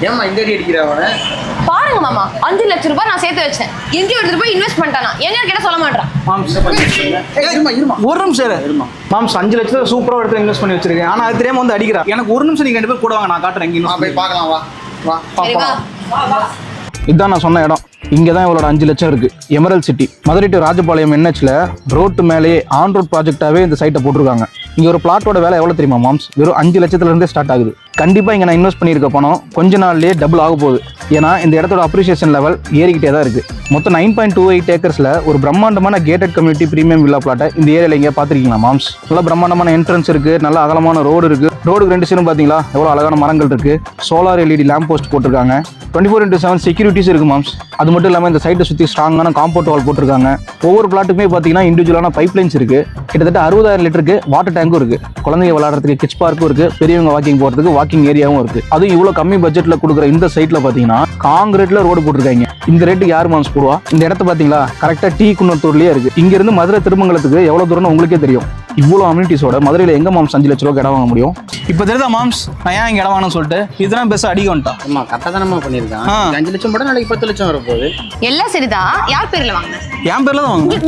ஏமா இந்த அடி அடிக்கிறவன பாருங்க மாமா, 5 லட்சம் ரூபாய் நான் சேர்த்து வச்சேன். எங்கேயும் எடுத்துட்டு போய் இன்வெஸ்ட் பண்ணிட்டானா? என்ன கேட்ட சொல்ல மாட்டான். ஒரு நிமிஷம் மாம்ஸ் 5 லட்சம் சூப்பரா எடுத்து இன்வெஸ்ட் பண்ணி வச்சிருக்கேன். ஆனா அது தெரியாம வந்து அடிக்கிறா. எனக்கு ஒரு நிமிஷம் நீங்க 2 பேர் கூட வாங்க, நான் காட்டுறேன். இங்க போய் பார்க்கலாம். வா இதுதான் நான் சொன்ன இடம். இங்கே தான் இவளோட 5 லட்சம் இருக்கு. Emerald city, Madurai to Rajapalayam NHல ரோட்டு மேலேயே ஆன் ரோட் ப்ராஜெக்டாவே இந்த சைட்டை போட்டிருக்காங்க. இங்க ஒரு பிளாட்டோட வேலை எவ்வளவு தெரியுமா மாம்ஸ்? வெறும் 5 லட்சத்துல இருந்தே ஸ்டார்ட் ஆகுது. கண்டிப்பா இங்க நான் இன்வெஸ்ட் பண்ணியிருக்க பணம் கொஞ்ச நாள்லயே டபுள் ஆக போகுது. ஏன்னா இந்த இடத்தோட அப்ரிசியேஷன் லெவல் ஏறிக்கிட்டே தான் இருக்கு. மொத்தம் 9.28 ஏக்கர்ஸ்ல ஒரு பிரம்மாண்டமான கேட்டட் கம்யூனிட்டி பிரீமியம் வில்லா பிளாட்டை இந்த ஏரியால இங்க பாத்திருக்கீங்களா மாம்ஸ்? நல்ல பிரம்மாண்டமான என்ட்ரன்ஸ் இருக்கு, நல்ல அகலமான ரோடு இருக்கு. ரோடுக்கு 2 சைடும் பாத்தீங்களா எவ்வளவு அழகான மரங்கள் இருக்கு. சோலார் LED லேம்ப் போஸ்ட் போட்டிருக்காங்க. 24/7 செக்யூரிட்டிஸ் இருக்கு மாம்ஸ். அது மட்டும் இல்லாமல் இந்த சைட்டை சுற்றி ஸ்ட்ராங்கான காம்பவுண்ட் வால் போட்டிருக்காங்க. ஒவ்வொரு பிளாட்டுக்குமே பார்த்தீங்கன்னா இண்டிவிஜுவலான பைப் லைன்ஸ் இருக்கு. கிட்டத்தட்ட 60,000 லிட்டருக்கு வாட்டர் டேங்கும் இருக்கு. குழந்தைங்க விளையாடுறதுக்கு கிட்ஸ் பார்க்கும் இருக்கு. பெரியவங்க வாக்கிங் போகிறதுக்கு வாக்கிங் ஏரியாவும் இருக்கு. அதுவும் இவ்வளோ கம்மி பட்ஜெட்ல கொடுக்குற இந்த சைட்ல பார்த்தீங்கன்னா காங்கிரீட்ல ரோடு போட்டிருக்காங்க. இந்த ரேட்டுக்கு யார் மாம்ஸ் போடுவா? இந்த இடத்த பார்த்தீங்களா கரெக்டாக T குன்னத்தூர்லேயே இருக்கு. இங்க இருந்து மதுரை திருமங்கலத்துக்கு எவ்வளோ தூரம்னு உங்களுக்கே தெரியும். இவ்வளோ அம்யூனிட்டிஸோட மதுரையில் எங்க மாம்ஸ் 5 லட்ச ரூபாய்க்கு இடம் வாங்க முடியும்? இப்போ தெரியுதா மாம்ஸ் நான் ஏன் இங்கே இடம் வாங்கணும்னு சொல்லிட்டு? இதெல்லாம் பெருசாக அடிக்க வந்துட்டான். அம்மா கரெக்டாக தானே பண்ணியிருக்கான். 5 லட்சம் போட நாளைக்கு 10 லட்சம் வர போகுது. எல்லாம் சரிதான். யார் பேர்ல வாங்கின? என் பேர்ல தான் வாங்க.